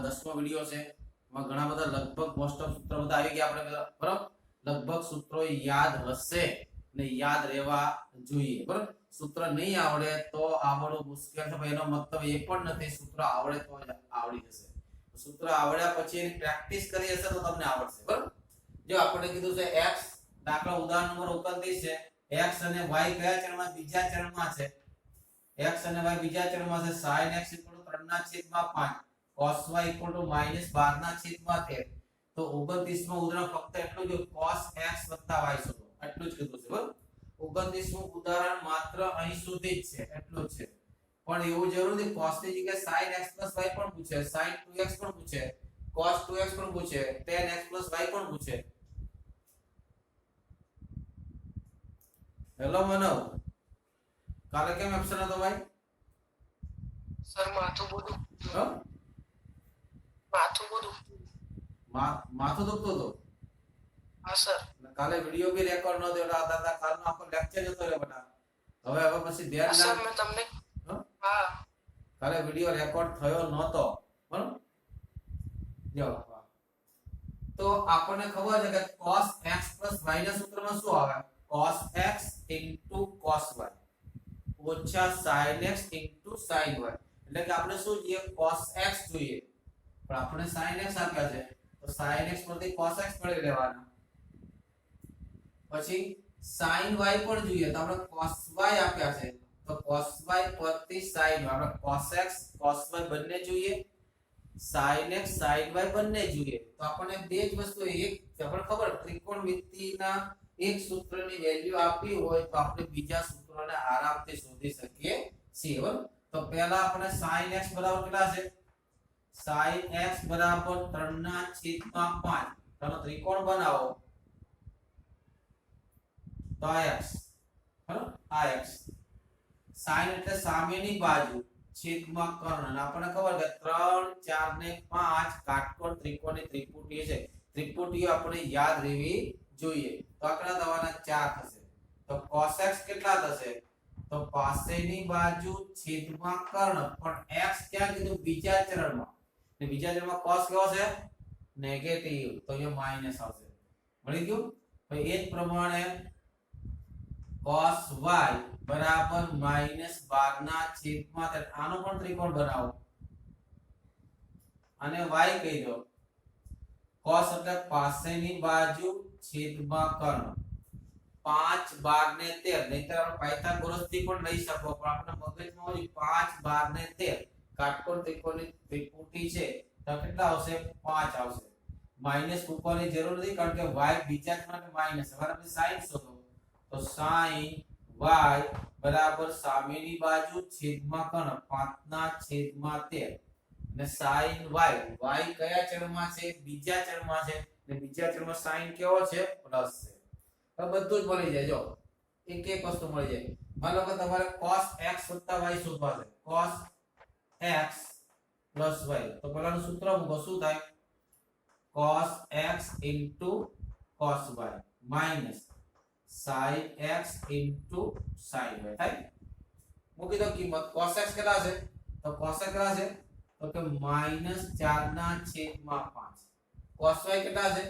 10મો video છે, એમાં ઘણા બધા લગભગ મોસ્ટ ઓફ સૂત્રો બધા આવી ગયા આપણે બરાબર. લગભગ સૂત્રો યાદ હશે ને યાદ રહેવા જોઈએ બરાબર. સૂત્ર નહીં આવડે તો આવડવું મુશ્કેલ છે, એનો મતલબ એ પણ નથી સૂત્ર આવડે તો આવડી જશે. સૂત્ર આવડ્યા પછી એની પ્રેક્ટિસ કરી હશે તો તમને આવડશે બરાબર. જો આપણે કીધું છે x, દાખલા ઉદાહરણ નંબર 29 છે. x અને y કયા ચરણમાં? બીજા ચરણમાં છે. x અને y બીજા ચરણમાં છે. sin x = 3/5 cos y = -12/13. તો 29મું ઉદાહરણ ફક્ત એટલું જ cos x + y શોધો એટલું જ કીધું છે બરાબર. 29મું ઉદાહરણ માત્ર અહીં સુધી જ છે, એટલું જ છે. પણ એવું જરૂર નથી cos ની જગ્યાએ sin x + y પણ પૂછે, sin 2x પણ પૂછે, cos 2x પણ પૂછે, tan x + y પણ પૂછે. હેલો માનવ, કાલે કેમ એબ્સેન્ટ હતો ભાઈ? સર માથું બધું માથું દુખતું હતું? હા સર. કાલે વિડિયો બી રેકોર્ડ નહોતો એટલે આ દાદા કાલનો આખો લેક્ચર જતો રહ્યો બેટા. હવે પછી ધ્યાન સર મેં તમને હા કાલે વિડિયો રેકોર્ડ થયો નહોતો બરાબર. જો તો આપણને ખબર છે કે cos x + y ના સૂત્રમાં શું આવે? cos x * cos y ઓછા sin x * sin y. એટલે કે આપણે શું જોઈએ? cos x જોઈએ, પણ આપણે sin x આપ્યા છે તો sin x પરથી cos x મેળવી લેવાના. પછી sin y પણ જોઈએ તો આપણે cos y આપ્યા છે તો cos y પરથી sin y. આપણે cos x cos y બંને જોઈએ, sin x sin y બંને જોઈએ. તો આપણને બે જ વસ્તુ એક આપણને ખબર ત્રિકોણમિતિના એક સૂત્રની વેલ્યુ આપી હોય તો આપણે બીજા સૂત્રને આરામથી શોધી શકીએ છીએ બરાબર. તો પહેલા આપણે sin x બરાબર કેટલા છે? sin x બરાબર 3/5. ચાલો ત્રિકોણ બનાવો તો આ x બરાબર, આ x. sin એટલે સામેની બાજુ છેદમાં કર્ણ. અને આપણને ખબર છે 3 4 ને 5 કાટકોણ ત્રિકોણની ત્રિપુટી છે. ત્રિપુટીઓ આપણે યાદ રહેવી જોઈએ. તો આકડા દવાના 4 થશે. તો cos x કેટલા થશે? તો પાસેની બાજુ છેદમાં કર્ણ. પણ x ક્યાં કીધું? બીજા ચરણમાં. ને બીજા ચરણમાં cos કેવો છે? નેગેટિવ. તો અહીંયા માઈનસ આવશે. મળી ગયું? પછી એ જ પ્રમાણે cos y બરાબર -12/13. આનો પણ ત્રિકોણ બનાવો અને y કહી દો. cos એટલે પાસેની બાજુ છેદમાં કર્ણ. 5 12 ને 13. નહીંતર આપણે પાયથાગોરસ થી પણ લઈ શકો, પણ આપણે મગજમાં હોય 5 12 ને 13 કાટકોણ ત્રિકોણની ત્રિપુટી છે તો કેટલા આવશે? 5 આવશે. માઈનસ ઉપરની જરૂર નથી કારણ કે y બીજા ક્રમે માઈનસ. હવે આપણે sin શોધો તો sin y બરાબર સામેની બાજુ છેદમાં કર્ણ 5/13. અને sin y કયા ચરણમાં છે? બીજા ચરણમાં છે. અને બીજા ચરણમાં sin કેવો છે? પ્લસ છે. તો બધું જ મળી જાય. જો એક એક વસ્તુ મળી જાય. માનો કે તમારે cos x + y શોધવા છે. cos x + y. તો પહેલાનું સૂત્ર મૂકો. શું થાય? cos x * cos y minus sin x * sin y થાય. મૂકી દો કિંમત. cos x કેટલા છે? તો cos x કેટલા છે? તો કે -4/5. cos y કેટલા છે?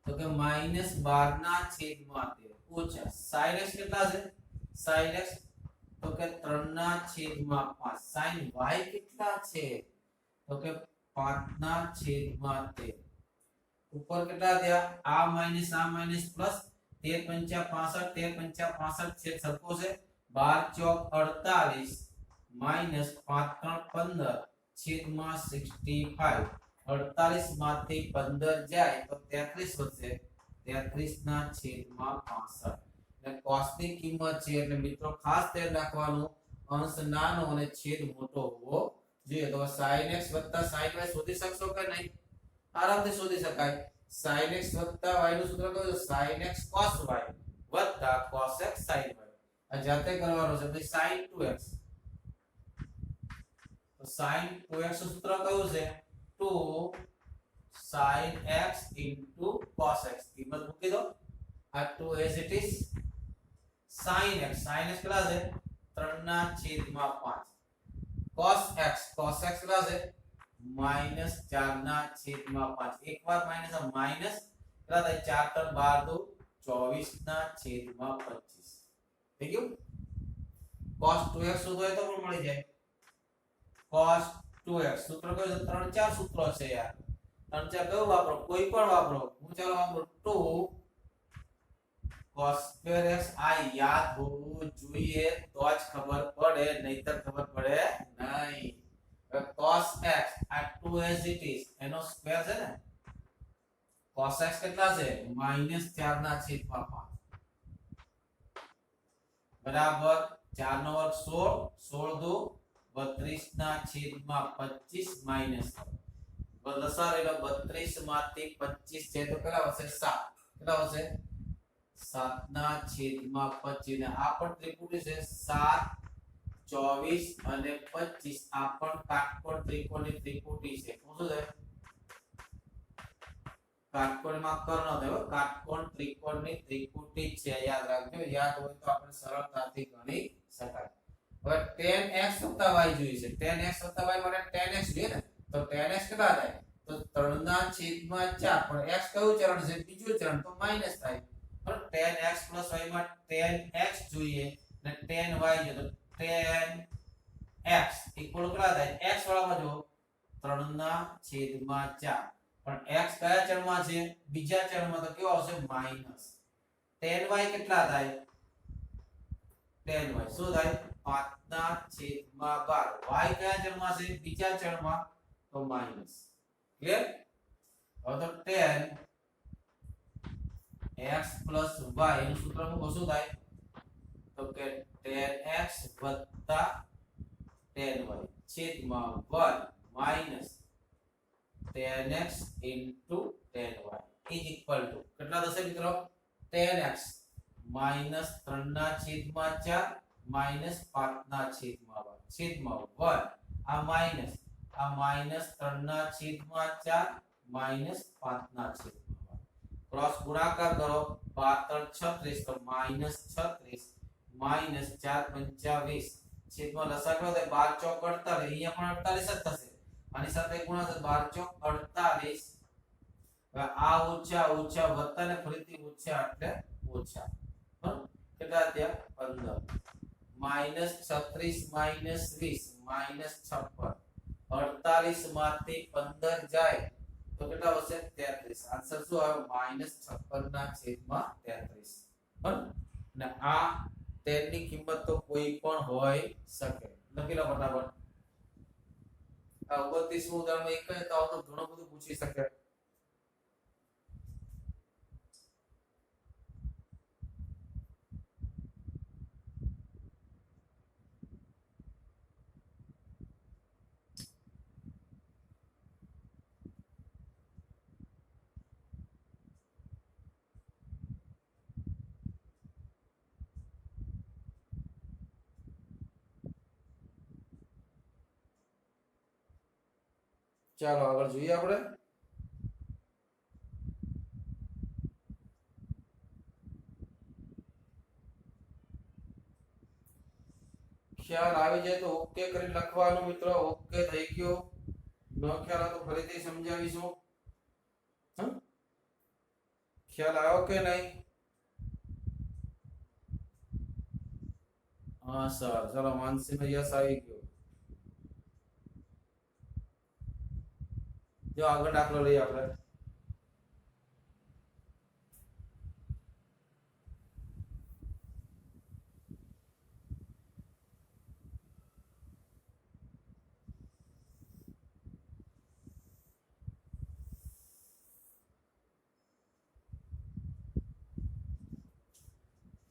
તો કે -12/13. ઓછા sin x કેટલા છે? sin x તો કે 3/5. sin y કેટલા છે? તો કે 5/13. ઉપર કેટલા થયા? આ માઈનસ પ્લસ 13 × 5 = 13 × 5 છે સરખો છે. 12 × 4 = 48 -5 × 3 = 15/65. 48 માંથી 15 જાય તો 33 વધશે. 33/65. એટલે cos ની કિંમત છે એટલે મિત્રો ખાસ ધ્યાન રાખવાનું અંશ નાનો અને છેદ મોટો હોવો જોઈએ. તો sin x + sin y શોધી શકશો કે નહીં? આરામથી શોધી શકાય. sin x + y નું સૂત્ર કયું છે? sin x cos y + cos x sin y. આ જાતે કરવાનો છે. પછી sin 2x. તો sin 2x નું સૂત્ર કયું છે? 2 sin x * cos x. કિંમત મૂકી દો. આ 2 as it is. sin x કેટલા છે? 3/5. cos x કેટલા છે? -4 ના છેદમાં 5 એક વાર માઈનસ માઈનસ કેટલા થાય 4 3 12 2 24 ના છેદમાં 25 થઈ ગયું cos 2x શું થાય તો પણ મળી જાય cos 2x સૂત્ર કયું છે 3 4 સૂત્રો છે યાર 3 4 કયું વાપરો કોઈ પણ વાપરો હું ચાલો વાપરો 2 cos square x આ યાદ હોવું જોઈએ તો જ ખબર પડે નહીતર ખબર પડે નહીં હવે cos x આ 2 as it is એનો સ્ક્વેર છે ને cos x કેટલા છે -4 ના છેદમાં 5 બરાબર 4 નો વર્ગ 16 16 2 32 ના છેદમાં 25 માઈનસ લસારેલો 32 માંથી 25 છે તો કેટલા આવશે 7 કેટલા આવશે 7 ના છેદમાં 25 ને આ પણ ત્રિપુટી છે 7 24 અને 25 આ પણ કાટકોણ ત્રિકોણની ત્રિપુટી છે શું છે કાટકોણમાં કર્ણ થયો કાટકોણ ત્રિકોણની ત્રિપુટી છે યાદ રાખજો યાદ હોય તો આપણે સરળતાથી ગણી શકાય હવે tan x y જોઈએ છે tan x y માટે tan x જોઈએ ને તો tan x કેટલા થાય તો 3 ના છેદમાં 4 પણ x કયું ચરણ છે બીજું ચરણ તો માઈનસ થાય પણ tan x y માં tan x જોઈએ ને tan y જોઈએ તો tan x ઇક્વલ કેટલા થાય x વાળામાં જો 3 ના છેદમાં 4 પણ x કયા ચરણમાં છે બીજા ચરણમાં તો કેવો આવશે માઈનસ tan y કેટલા થાય tan y શું થાય 5 ના છેદમાં 12 y કયા ચરણમાં છે બીજા ચરણમાં તો માઈનસ ક્લિયર હવે તો tan x y એનું સૂત્ર મૂકો શું થાય તો કે tan x tan y છેદમાં 1 minus tan x into tan y is equal to કેટલા થશે મિત્રો tan x minus 3 ના છેદમાં 4 minus 5 ના છેદમાં 1 આ minus 3 ના છેદમાં 4 minus 5 ના છેદમાં 1 ક્રોસ ગુણાકાર કરો 12 36 તો -36 minus 4 25 છેદમાં લસા કરો તો 12 ચોક 48 અહીંયા પણ 48 જ થશે આની સાથે ગુણાકાર 12 ચોક 48 હવે આ ઓછા ઓછા વત્તા ને ફરીથી ઓછા એટલે ઓછા કેટલા ત્યાં 15 -36 -20 -56 48 માંથી 15 જાય તો કેટલા આવશે 33 આન્સર શું આવે -56 ના છેદમાં 33 બરાબર ને આ 10 ની કિંમત તો કોઈ પણ હોઈ શકે લખી લો ફટાફટ આ 29મું ઉદાહરણ એક જ તો ઘણું બધું પૂછી શકે ચાલો આગળ જોઈએ આપણે ખ્યાલ આવી જાય તો ઓકે કરી લખવાનું મિત્રો ઓકે થઈ ગયો ન ખ્યાલ આવે તો ફરીથી સમજાવીશું ખ્યાલ આવ્યો કે નહીં હા સર ચલો માનસી ને યસ આવી ગયો જો આગળ દાખલો લઈએ આપણે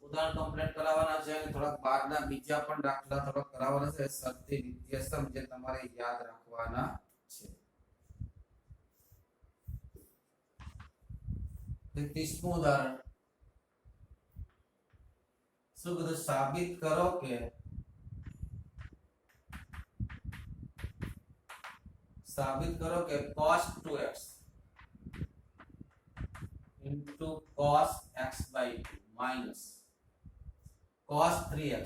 ઉદાહરણ કમ્પ્લીટ કરાવવાના છે અને થોડાક બાદના બીજા પણ દાખલા થોડા કરાવવાના છે શક્તિ નિત્યસમ જે તમારે યાદ રાખવાના છે 30મું ઉદાહરણ શું કીધું સાબિત કરો કે cos 2x into cos x by 2 minus cos 3x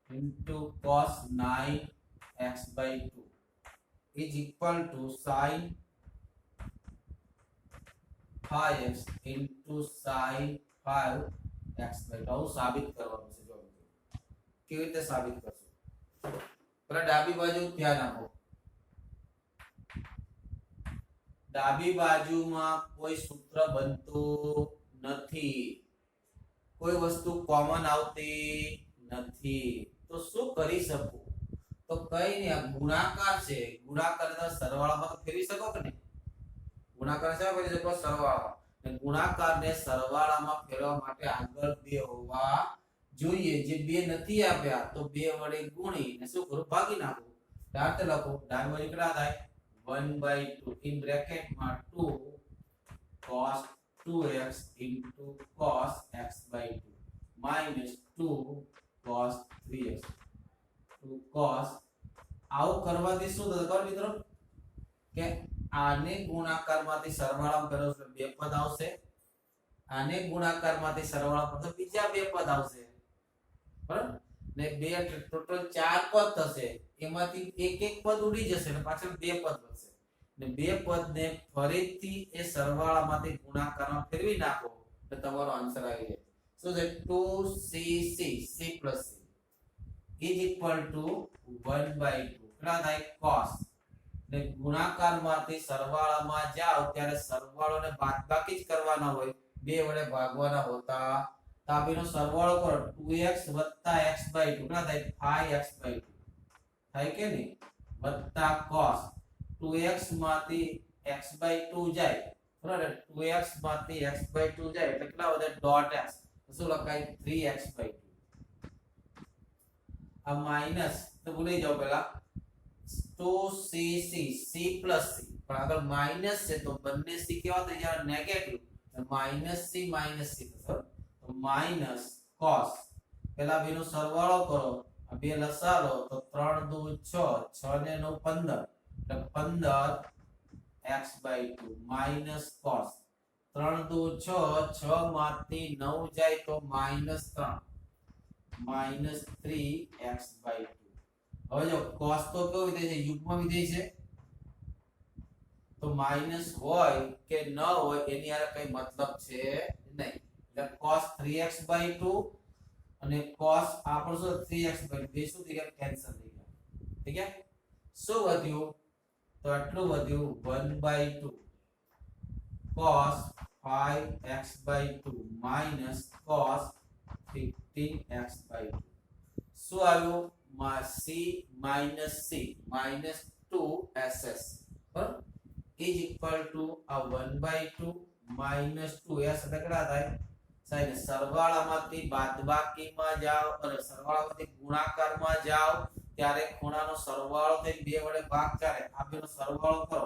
into cos 9x by 2 is equal to sin 5x into sin 5x by 2 આવું સાબિત કરવાનું છે જો મિત્રો કેવી રીતે સાબિત કરશું પહેલા ડાબી બાજુ ધ્યાન આપો ડાબી બાજુમાં કોઈ સૂત્ર બનતું નથી કોઈ વસ્તુ કોમન આવતી નથી તો શું કરી શકું તો કઈ નહીં આ ગુણાકાર છે ગુણાકાર તો સરવાળામાં તો ફેરવી શકો કે નહીં ગુણાકાર શા ફેરવી શકો સરવાળામાં ને ગુણાકારને સરવાળામાં ફેરવવા માટે આગળ બે હોવા જોઈએ જે બે નથી આપ્યા તો બે વડે ગુણીને શું કરું ભાગી નાખું દાંત લખો ડાબી બાજુ કેટલા થાય 1/2 in bracket માં 2 cos 2x into cos x by 2 minus 2 cos 3x 2 cos આવું કરવાથી શું થશે ખબર મિત્રો કે આને ગુણાકારમાંથી સરવાળામાં કરો એટલે બે પદ આવશે આને ગુણાકારમાંથી સરવાળા કરો બીજા બે પદ આવશે બરાબર ને બે ટોટલ 4 પદ થશે એમાંથી એક એક પદ ઉડી જશે અને પાછળ બે પદ બચશે ને બે પદને ફરીથી એ સરવાળામાંથી ગુણાકારમાં ફેરવી નાખો તો તમારો આન્સર આવી જાય શું છે 2cc c plus c is equal to 1/2 કેટલા થાય cos ને ગુણાકારમાંથી સરવાળામાં જાઓ ત્યારે સરવાળોને બાદબાકી જ કરવાના હોય બે વડે ભાગવાના હોતા તાબીનો સરવાળો કરો 2x x/2 કેટલા થાય 5x/2 થાય કે નહીં વત્તા cos 2x માંથી x/2 જાય બરાબર 2x માંથી x/2 જાય એટલે કેટલા વધે .x શું લખાય 3x/2 આ માઈનસ તો ભૂલી જાઓ પહેલા 2cc c plus c પણ આગળ માઈનસ છે તો બંને c કેવા થઈ જાય નેગેટિવ માઈનસ c થશે તો માઈનસ cos પહેલા બેનો સરવાળો કરો આ બે લસાડો તો 3 2 6 6 ને 9 15 એટલે 15x/2 માઈનસ cos 3 2 6 6 માંથી 9 જાય તો -3 -3x/2 હવે જો cos તો કેવો વિધેય છે યુગ્મ વિધેય છે તો માઈનસ હોય કે ન હોય એની આરે કઈ મતલબ છે નહીં એટલે cos 3x/2 અને cos આપણો શું 3x/2 બે શું થઈ ગયા કેન્સલ થઈ ગયા ઠીક છે શું વધ્યું તો આટલું વધ્યું 1/2 cos 5x/2 minus cos 15x/2 શું આવ્યું c minus 2ss બરાબર is equal to a 1/2 minus 2s એટલે કેટલા થાય સાઈન સરવાળામાંથી બાદબાકીમાં જાઓ અને સરવાળામાંથી ગુણાકારમાં જાઓ ત્યારે ખૂણાનો સરવાળો થઈ બે વડે ભાગ ચાલે આ બેનો સરવાળો કરો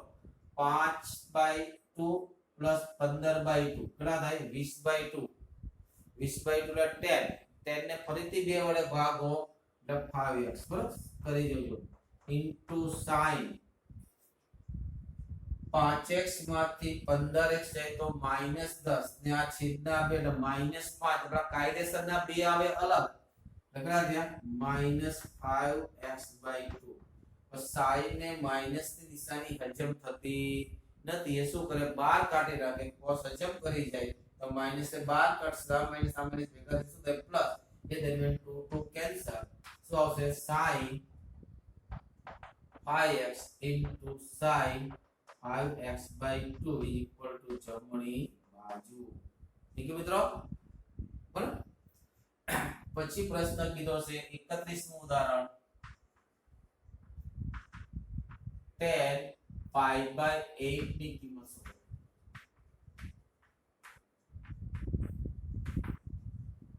5/2 plus 15/2 કેટલા થાય 20/2 20/2 એટલે 10 ને ફરીથી બે વડે ભાગો એટલે 5x બરાબર કરી દેજો ઇન્ટુ sin 5x માંથી 15x જાય તો -10 ને આ છેદના બે એટલે -5 આપણા કાયદેસરના બે આવે અલગ લખડા ત્યાં -5x/2 તો sin ને માઈનસ ની નિશાની હજમ થતી નથી એ શું કરે બાર કાઢી રાખે cos હજમ કરી જાય તો માઈનસ ને બાર કાઢશે માઈનસ આ માઈનસ ભેગા શું થાય પ્લસ એ દરમિયાન 2 કેન્સલ શું આવશે sin 5x into sin 5x/2 equal to જમણી બાજુ ઠીક છે મિત્રો બરાબર પછી પ્રશ્ન કીધો છે 31મું ઉદાહરણ 10 π/8 ની કિંમત શોધો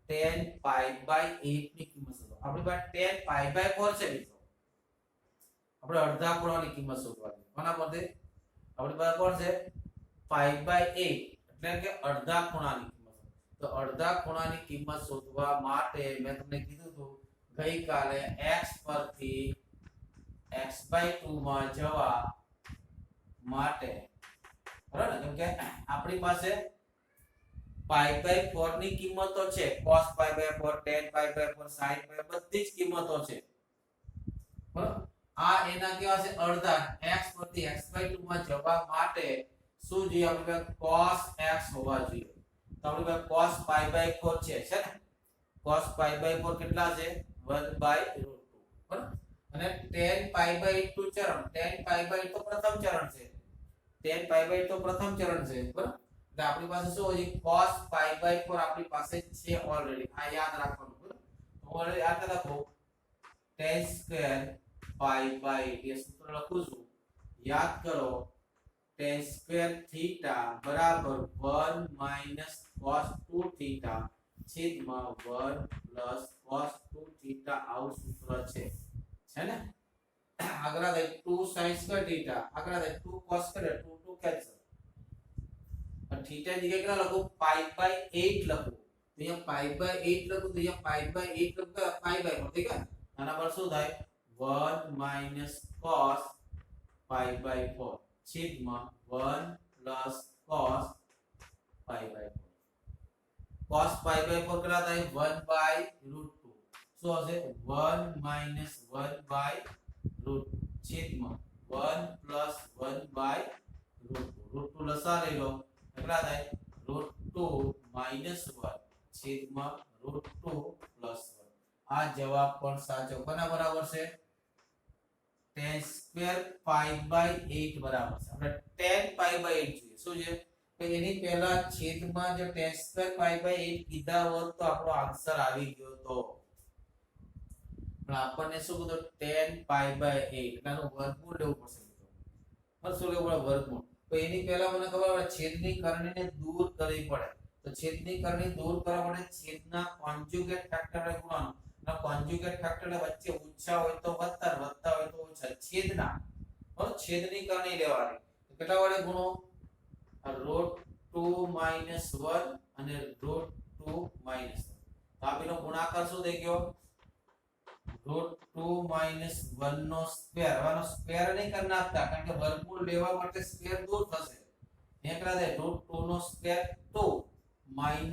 10 π/8 ની કિંમત શોધો આપણી પાસે 10 π/4 છે મિત્રો આપણે અડધા ખૂણાની કિંમત શોધવાની કોના પરથી આપણી પાસે કોણ છે π/8 એટલે કે અડધા ખૂણાની કિંમત તો અડધા ખૂણાની કિંમત શોધવા માટે મેં તમને કીધું હતું ગઈકાલે x પરથી x/2 માં જવા માટે બરાબર કેમ કે આપણી પાસે π/4 ની કિંમતો છે cos π/4 tan π/4 sin π બધી જ કિંમતો છે બરાબર આ એના કેવા છે અડધા x પરથી x/2 માં જવા માટે શું જોઈએ આપણે cos x હોવા જોઈએ તો આપણે cos pi/4 છે ને cos pi/4 કેટલા છે 1/√2 બરાબર અને tan pi/2 ચરણ tan pi/2 તો પ્રથમ ચરણ છે tan pi/2 તો પ્રથમ ચરણ છે બરાબર એટલે આપણી પાસે શું હોય cos pi/4 આપણી પાસે છે ઓલરેડી આ યાદ રાખવાનું બરાબર તો ઓલરેડી યાદ રાખો tan સ્ક્વેર pi/8 એ સૂત્ર લખું છું યાદ કરો tan સ્ક્વેર થીટા બરાબર 1 cos 2 થીટા છેદમાં 1 cos 2 થીટા આવું સૂત્ર છે ને આગળ આવે 2 sin સ્ક્વેર થીટા આગળ આવે 2 cos સ્ક્વેર 2 કેન્સલ અને થીટા ની જગ્યાએ કેટલા લખું pi/8 લખું તો અહીંયા pi/8 લખું તો અહીંયા pi/8 લખું pi/4 ઠીક છે આના પર શું થાય 1 cos pi/4 છેદમાં 1 cos pi/4 cos pi/4 કેટલા થાય 1/√2 શું હશે 1 1/√2 છેદમાં 1 1/√2 લસા લઈ લો કેટલા થાય √2 1 છેદમાં √2 1 આ જવાબ પણ સાચો કોના બરાબર છે tan સ્ક્વેર pi/8 બરાબર છે આપણે tan pi/8 જોઈએ શું છે તો એની પહેલા છેદમાં જો tan સ્ક્વેર pi/8 કીધા હોત તો આપણો આન્સર આવી ગયો તો પણ આપણને શું કીધું tan pi/8 એનું વર્ગમૂળ લેવું પડશે મિત્રો શું લેવું પડે વર્ગમૂળ તો એની પહેલા મને ખબર પડે છેદની કરણીને દૂર કરવી પડે તો છેદની કરણી દૂર કરવા માટે છેદના કોન્જ્યુગેટ ફેક્ટર ને ગુણવાનું ના કોન્જ્યુગેટ ફેક્ટર વચ્ચે ઓછા હોય તો વત્તા વત્તા હોય તો ઓછા છેદના બરાબર છેદની કરણી લેવાની તો કેટલા વડે ગુણો √2 - 1 અને √2 - 1 તો આપેલો ગુણાકાર શું થઈ ગયો √2 - 1 નો સ્ક્વેર આનો સ્ક્વેર નહીં કરી નાખતા કારણ કે વર્ગમૂળ લેવા માટે સ્ક્વેર દૂર થશે એ કેટલા થાય √2 નો સ્ક્વેર 2 - 1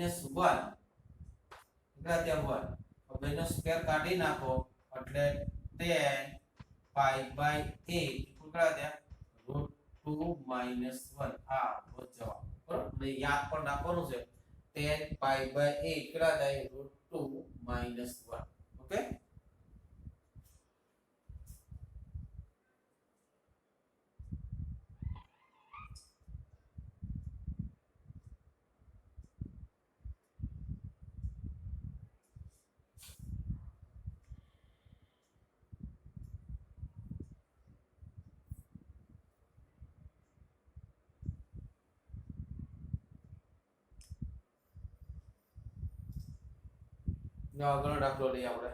કેટલા થયા 1 હવે એનો સ્ક્વેર કાઢી નાખો એટલે tan pi/8 કેટલા થયા √2 - 1 આ જવાબ બરાબર ને યાદ પણ રાખવાનું છે tan pi/8 કેટલા થાય √2 - 1 ઓકે આગળ દાખલો લઈએ આપણે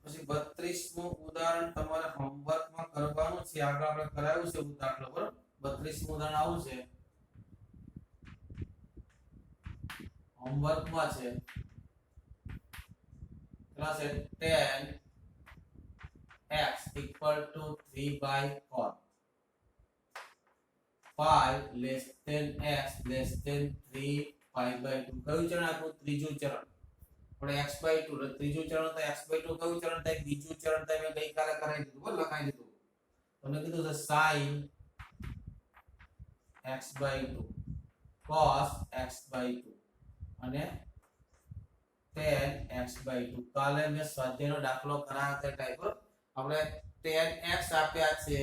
પછી 32મું ઉદાહરણ તમારે હોમવર્કમાં કરવાનું છે આગળ આપણે કરાવ્યું છે દાખલો બરાબર 32મું ઉદાહરણ આવું છે હોમવર્કમાં છે કેટલા છે tan x = 3/4 pi less than x less than 3 pi/2 કયું ચરણ આપ્યું ત્રીજું ચરણ આપણે x/2 ત્રીજું ચરણ તો x/2 કયું ચરણ થાય બીજું ચરણ થાય મેં ગઈકાલે કરાવી દીધું બોલ લખાઈ દીધું તમને કીધું છે sin x/2 cos x/2 અને tan x/2 કાલે મેં સ્વાધ્યાયનો દાખલો કરાવ્યો તે ટાઈપ આપણે tan x આપ્યા છે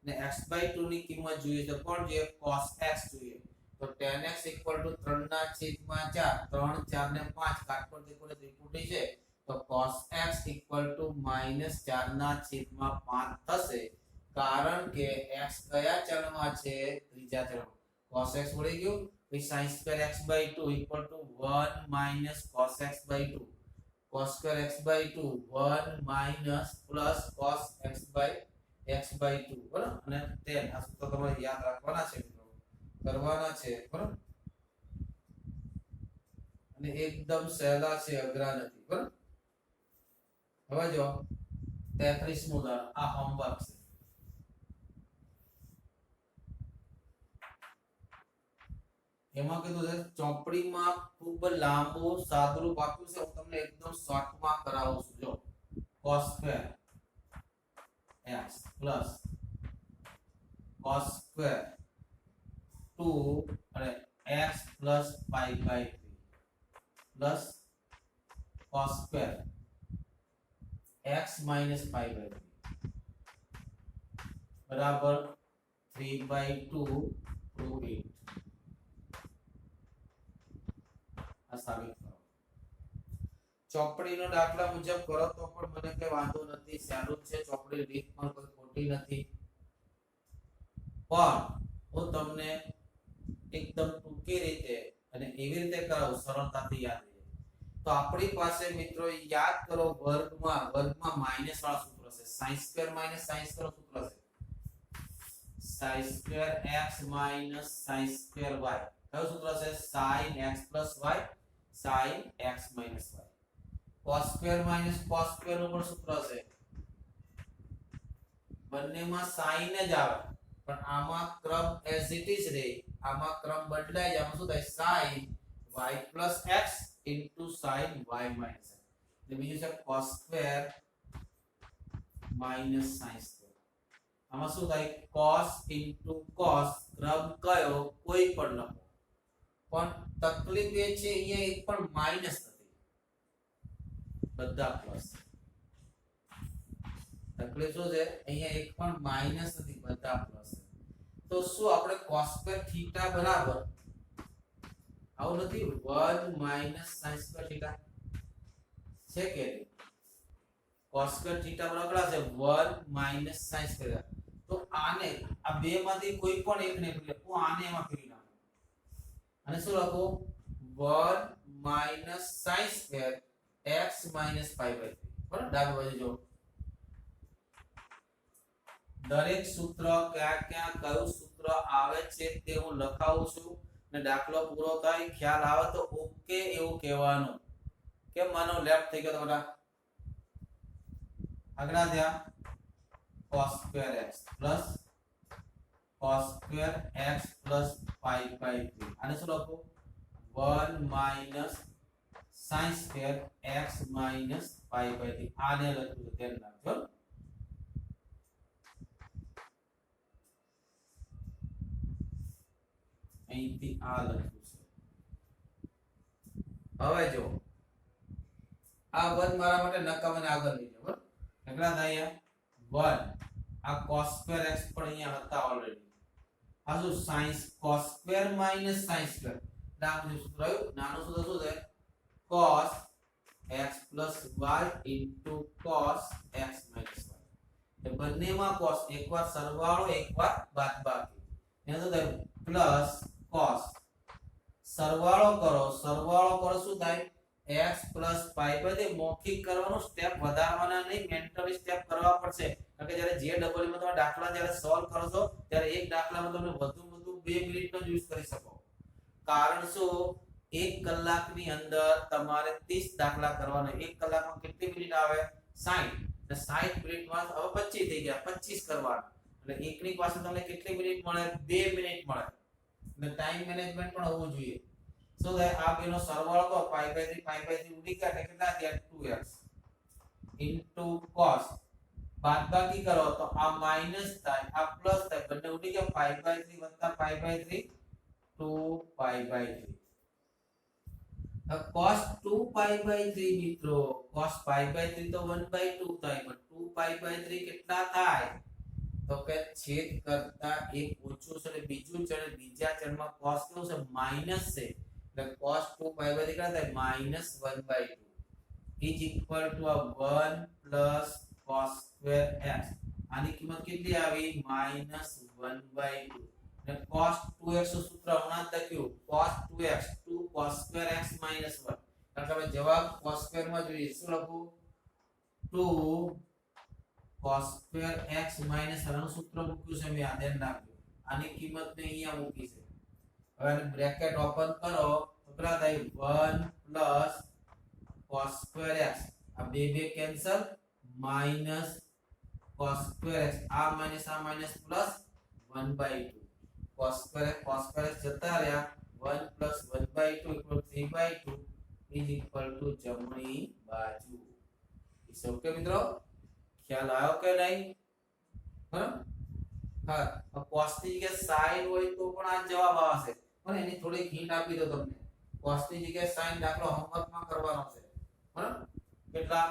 ને x/2 ની કિંમત જોઈએ તો કોણ જોઈએ cos x જોઈએ તો tan x = 3/4 3 4 ને 5 કાટપણથી કોને ત્રિપુટી છે તો cos x = -4/5 થશે કારણ કે x કયા ચલમાં છે ત્રીજા ચલમાં cos x મળી ગયું પછી sin2 x/2 = 1 - cos x/2 cos x/2 1 - plus cos x/2 બરાબર અને tan આ સૂત્ર તમારે યાદ રાખવાના છે મિત્રો કરવાના છે બરાબર અને એકદમ સહેલા છે, અઘરા નથી, બરાબર. હવે જો 33મું ઉદાહરણ આ હોમવર્ક છે. એમાં કીધું છે ચોપડીમાં ખૂબ લાંબુ સાદુરૂપ આપ્યું છે, હું તમને એકદમ શોર્ટમાં કરાવું છું. જો cos square x plus cos square 2 અને x plus pi by 3 plus cos square x minus pi by 3 બરાબર 3/2 to 8. આ સાબિત કરો. ચોપડીનો દાખલા મુજબ કરો તો પણ મને કઈ વાંધો નથી, સહેલું છે. ચોપડી રીત પણ કોઈ ખોટી નથી, પણ હું તમને એકદમ ટૂંકી રીતે અને એવી રીતે કરાવું સરળતાથી યાદ રહે. તો આપણી પાસે મિત્રો યાદ કરો વર્ગમાં માઈનસ વાળા સૂત્ર છે. sin square minus sin square સૂત્ર છે sin square x minus sin square y. કયું સૂત્ર છે? sin x plus y sin x minus y. cos square minus cos square નું પણ સૂત્ર છે. બંનેમાં sin જ આવે, પણ આમાં ક્રમ as it is રહે, આમાં ક્રમ બદલાય જાય. આમાં શું થાય? sin y plus x into sin y minus x. એટલે બીજું છે cos square minus sin square. આમાં શું થાય? cos into cos, ક્રમ કયો કોઈ પણ લખો, પણ તકલીફ એ છે અહીંયા એક પણ માઈનસ નથી, બધા પ્લસ. તકલીફ શું છે? અહીંયા એક પણ માઈનસ નથી, બધા પ્લસ. તો શું આપણે cos સ્ક્વેર થીટા બરાબર આવું નથી 1 માઈનસ sin સ્ક્વેર થીટા છે કે નહીં? cos સ્ક્વેર થીટા બરાબર છે 1 માઈનસ sin સ્ક્વેર. તો આને આ બે માંથી કોઈ પણ એકને ફેરવી હું આને એમાં ફેરવી નાખું અને શું લખું? 1 minus sin square x minus pi by 3. બરાબર. ડાબી બાજુ જો દરેક સૂત્ર ક્યાં કયું સૂત્ર આવે છે તે હું લખાવું છું, અને દાખલો પૂરો થાય ખ્યાલ આવે તો ઓકે એવું કહેવાનું. કેમ માનો લેફ્ટ થઈ ગયો? તો બેટા આગળ ધ્યાન. cos square x plus cos square x plus pi by 3. આને શું લખું? 1 minus sin square x minus pi by 3. આને લખ્યું છે, ધ્યાન રાખજો. અહીંથી આ લખ્યું છે. હવે જો આ 1 મારા માટે નકામને આગળ લઈ જાવ. બરાબર. કેટલા થાય? 1 આ cos સ્ક્વેર x પણ અહીંયા હતા ઓલરેડી. આ શું? sin cos square minus sin square. નાનું સૂત્ર આવ્યું. નાનું સૂત્ર શું છે? cos x plus y into cos x minus y. એ બંનેમાં cos, એકવાર સરવાળો એકવાર બાદબાકી. એને શું થાય? Plus cos. સરવાળો કરો શું થાય? x plus pi by 3. મૌખિક કરવાનું, સ્ટેપ વધારવાના નહીં, મેન્ટલી સ્ટેપ કરવા પડશે. કારણ કે જ્યારે જે ડબલ માં તમે દાખલા જ્યારે સોલ્વ કરો છો ત્યારે એક દાખલામાં તમે વધુ 2 મિનિટનો જ યુઝ કરી શકો. કારણ શું? 1 કલાકની અંદર તમારે 30 દાખલા કરવાના. 1 કલાકમાં કેટલી મિનિટ આવે? 60. એટલે 60 મિનિટમાં હવે 25 થઈ ગયા, 25 કરવાના. એટલે એકની પાસે તમને કેટલી મિનિટ મળે? 2 મિનિટ મળે. એટલે ટાઈમ મેનેજમેન્ટ પણ હોવું જોઈએ. શું થાય? આ બેનો સરવાળો કરો, પાઈ બાય 3 ઉડી ગયા એટલે કેટલા થયા? 2x into cos. બાદબાકી કરો તો આ માઈનસ થાય, આ પ્લસ થાય, બંને ઉડી ગયા. પાઈ બાય 3 વત્તા pi by 3 2 pi by 3. cos 2 pi by 3 મિત્રો, cos પાઈ બાય 3 તો 1/2 થાય, પણ 2 પાઈ બાય 3 કેટલા થાય? તો કે છેદ કરતા એક ઓછું છે એટલે બીજું છે, અને બીજા ચલમાં cos કેવું છે? માઈનસ છે. એટલે cos 2 પાઈ બાય 3 કેટલા થાય? -1/2 is equal to 1 plus cos square x. આની કિંમત કેટલી આવી? -1/2. અને cos 2x નું સૂત્ર હમણાં જ લખ્યું, cos 2x 2 cos square x - 1. કારણ કે જવાબ cos square માં જોઈએ. શું લખું? 2 cos square x - આનું સૂત્ર મૂક્યું છે મેં, ધ્યાન રાખજો. આની કિંમત ને અહીંયા મૂકી છે. હવે આને બ્રેકેટ ઓપન કરો તો કેટલા થાય 1 પ્લસ cos સ્ક્વેર x આ બે બે cancel minus cos square x આ minus plus 1/2 cos square x જતા રહ્યા 1 plus 1/2 equal 3/2 is equal to જમણી બાજુ. ઇસ ઓકે મિત્રો, ખ્યાલ આવ્યો કે નહીં? હા, cos ની જગ્યાએ sin હોય તો પણ આ જવાબ આવશે, પણ એની થોડી હિન્ટ આપી દો તમને. cos ની જગ્યાએ sin દાખલો હોમવર્કમાં કરવાનો છે, બરાબર? કેટલા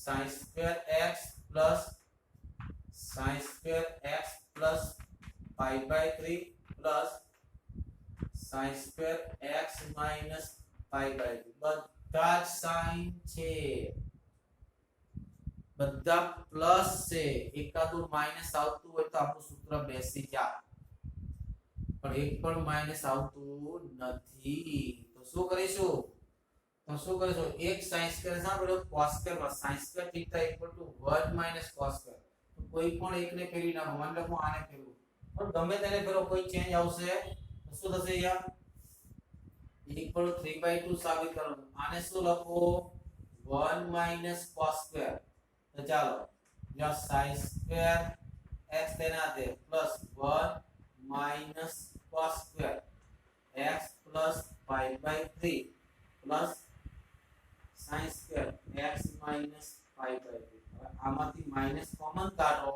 sin square x plus sin square x plus pi/3 plus sin square x minus pi/3 બધા જ sin છે, બધા પ્લસ છે. એકાદું માઈનસ આવતું હોય તો આપણું સૂત્ર બેસી જા, પણ એક પણ માઈનસ આવતું નથી. તો શું કરીશું? એક sin સ્ક્વેર સાંભળો cos સ્ક્વેર માં sin square theta equal to 1 minus cos square. તો કોઈ પણ એકને ફેરવી નાખો. માની લો હું આને ફેરવું, પણ ગમે તેને ફેરવો કોઈ ચેન્જ આવશે તો શું થશે? યાર ઇક્વલ ટુ 3/2 સાબિત કરવાનું. આને શું લખો? 1 માઈનસ cos સ્ક્વેર. તો ચાલો જો sin સ્ક્વેર x તેના દે plus 1 minus cos square x plus pi/3 plus sin square x minus pi/3. આમાંથી માઈનસ કોમન કાઢો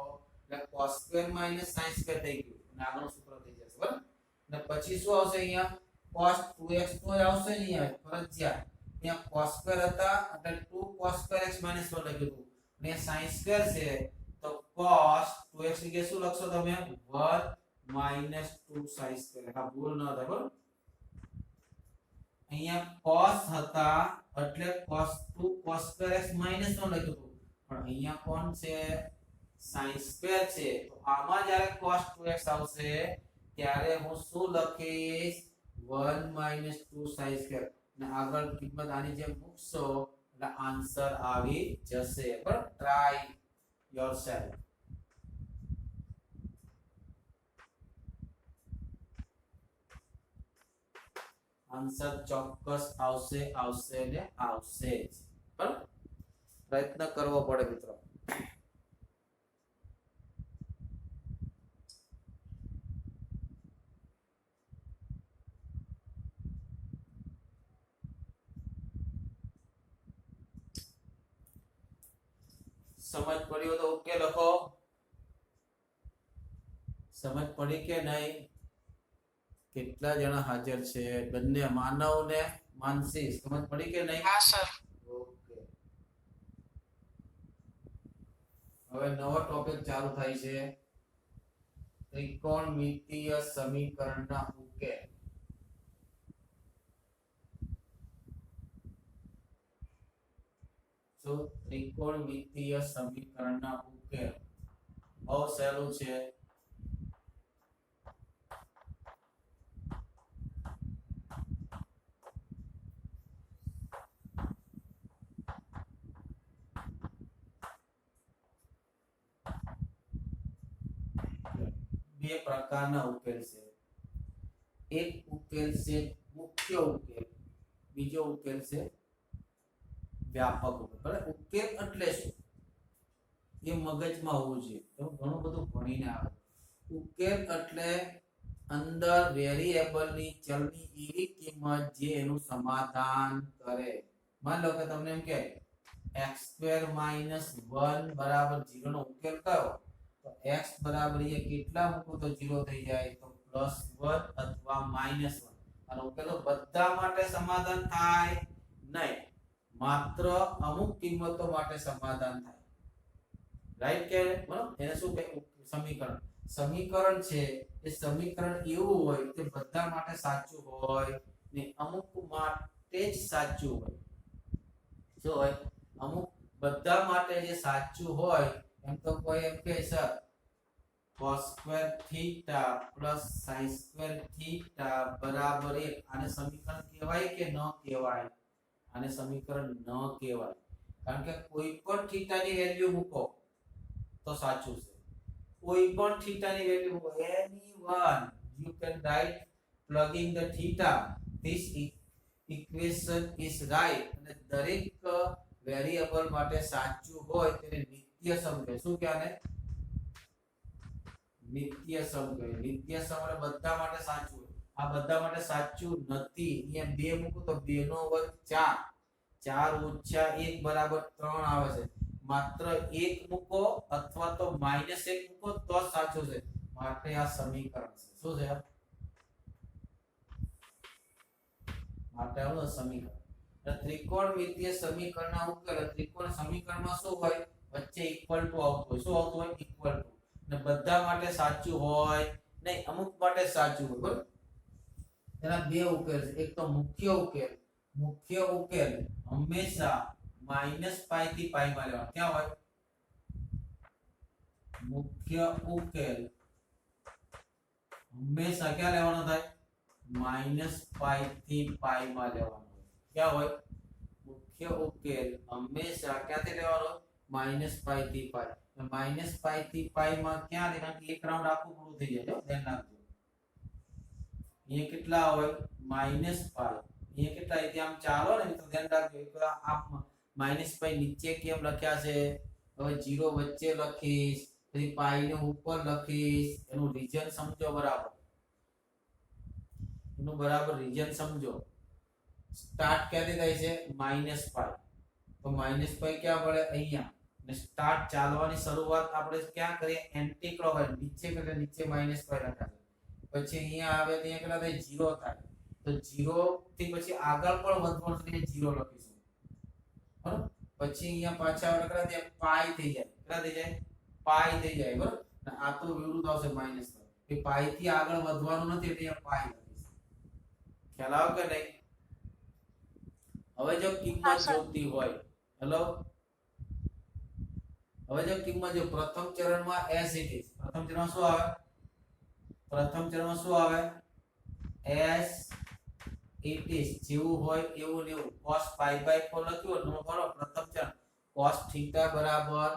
એટલે cos square minus sin square થઈ ગયું અને આગળનું સૂત્ર થઈ જશે, બરાબર? અને પછી શું આવશે? અહીંયા cos 2x તો આવશે ને, અહીંયા ફરજિયાત. અહીંયા cos સ્ક્વેર હતા એટલે 2 cos સ્ક્વેર x માઈનસ 1 લખ્યું હતું, અને sin સ્ક્વેર છે તો cos 2x ની જગ્યાએ શું લખશો તમે? 1 માઈનસ 2 sin સ્ક્વેર. આ ભૂલ ન થાય, બરાબર? અહીંયા cos હતા એટલે cos 2 cos square x minus 1 લખ્યું હતું, પણ અહીંયા કોણ છે? sin સ્ક્વેર છે. તો આમાં જ્યારે cos 2x આવશે ત્યારે હું શું લખીશ? 1 માઈનસ 2 sin સ્ક્વેર, અને આગળ કિંમત આની જેમ મૂકશો એટલે આન્સર આવી જશે, બરાબર? Try yourself. આન્સર ચોક્કસ આવશે ને આવશે જ, બરાબર? પ્રયત્ન કરવો પડે મિત્રો. સમજ પડ્યો તો ઓકે લખો. સમજ પડી કે નહીં? કેટલા જણા હાજર છે? બંને માનવ ને માનસી. સમજ પડી કે નહીં? હા સર. ઓકે, હવે નવો ટોપિક ચાલુ થાય છે, ત્રિકોણમિતીય સમીકરણના ઉકેલ. તો ત્રિકોણમિતીય સમીકરણના ઉકેલ બહુ સહેલું છે. બે પ્રકારના ઉકેલ છે. એક ઉકેલ છે મુખ્ય ઉકેલ, બીજો ઉકેલ છે વ્યાપક ઉકેલ. બરાબર? ઉકેલ એટલે શું એ મગજમાં હોવું જોઈએ. તો ઘણું બધું ભણીને આવે. ઉકેલ એટલે અંદર વેરિયેબલની ચલની એવી કિંમત જે એનું સમાધાન કરે. માન લો કે તમને એમ કે x² - 1 બરાબર 0 નો ઉકેલ કરો, તો x બરાબર એ કેટલા મૂકો તો 0 થઈ જાય? તો +1 અથવા -1. અને ઉકેલો બધા માટે સમાધાન થાય નહીં, માત્ર અમુક કિંમતો માટે સમાધાન થાય. રાઈટ કે બરાબર? એને શું કહે? સમીકરણ. સમીકરણ છે એ સમીકરણ એવું હોય કે બધા માટે સાચું હોય ને અમુક માટે જ સાચું હોય. શું હોય? અમુક બધા માટે જે સાચું હોય એમ તો કોઈ એમ કે સર cos² θ + sin² θ બરાબર 1. આને સમીકરણ કહેવાય કે ન કહેવાય? આને સમીકરણ ન કહેવાય, કારણ કે કોઈ પણ થીટાની વેલ્યુ મૂકો તો સાચું છે. કોઈ પણ થીટાની વેલ્યુ મૂકો, anyone you can write plugging the theta this equation is right અને દરેક વેરીએબલ માટે સાચું હોય તેને નિત્ય સમ કહે શું કે આને નિત્ય સમ કહે નિત્ય સમ એટલે બધા માટે સાચું હોય આ બધા માટે સાચું નથી અહીંયા 2 મૂકો તો 2 નો વર્ગ 4 4 ઓછા 1 બરાબર 3 આવે છે માત્ર 1 મૂકો અથવા તો -1 મૂકો તો સાચું છે માટે આ સમીકરણ છે શું છે માટે આ સમીકરણ ત્રિકોણમિતીય સમીકરણના ઉકેલ ત્રિકોણ સમીકરણમાં શું હોય વચ્ચે ઇક્વલ ટુ આવતું હોય શું આવતું હોય ઇક્વલ ટુ અને બધા માટે સાચું હોય નહીં અમુક માટે સાચું હોય બરાબર તેના બે ઉકેલ છે એક તો મુખ્ય ઉકેલ હંમેશા -π થી π માં લેવાનો ક્યાં હોય મુખ્ય ઉકેલ હંમેશા ક્યાં લેવાનો થાય -π થી π માં લેવાનો હોય ક્યાં હોય મુખ્ય ઉકેલ હંમેશા ક્યાંથી લેવાનો -π થી π -π થી π માં ક્યાં લેવાનું એક રાઉન્ડ આખું પૂરું થઈ જાય ધ્યાન રાખજો ये कितना હોય -π ये कितना है આમ ચાલો ને તો ધ્યાન રાખજો એક આમ -π નીચે કેમ લખ્યા છે હવે 0 વચ્ચે લખીશ પછી π ને ઉપર લખીશ એનું રીજન સમજો બરાબર એનું બરાબર રીજન સમજો સ્ટાર્ટ ક્યાંથી થાય છે -π તો -π ક્યાં પડે અહીંયા ને સ્ટાર્ટ ચાલવાની શરૂઆત આપણે ક્યાં કરીએ એન્ટી ક્લોકવાઇઝ નીચે એટલે નીચે -π લખાશે પછી અહીંયા આવે ત્યાં કેટલા થાય 0 થાય તો 0 થી પછી આગળ પણ વધવાનું એટલે 0 લખીશું બરાબર પછી અહીંયા પાછા આવે કેટલા થાય પાઈ થઈ જાય કેટલા થઈ જાય પાઈ થઈ જાય બરાબર આ તો વિરુદ્ધ આવશે માઈનસ કે પાઈ થી આગળ વધવાનું નથી એટલે અહીંયા પાઈ લખીશું ખ્યાલ આવે કે નહીં હવે જો કિંમત જોતી હોય હેલો હવે જો કિંમત જો પ્રથમ ચરણમાં s it is પ્રથમ ચરણમાં શું આવે પ્રથમ ચરણમાં શું આવે s it is જેવું હોય એવું ને એવું cos π/4 લખ્યું નો કરો પ્રથમ ચરણ cos θ બરાબર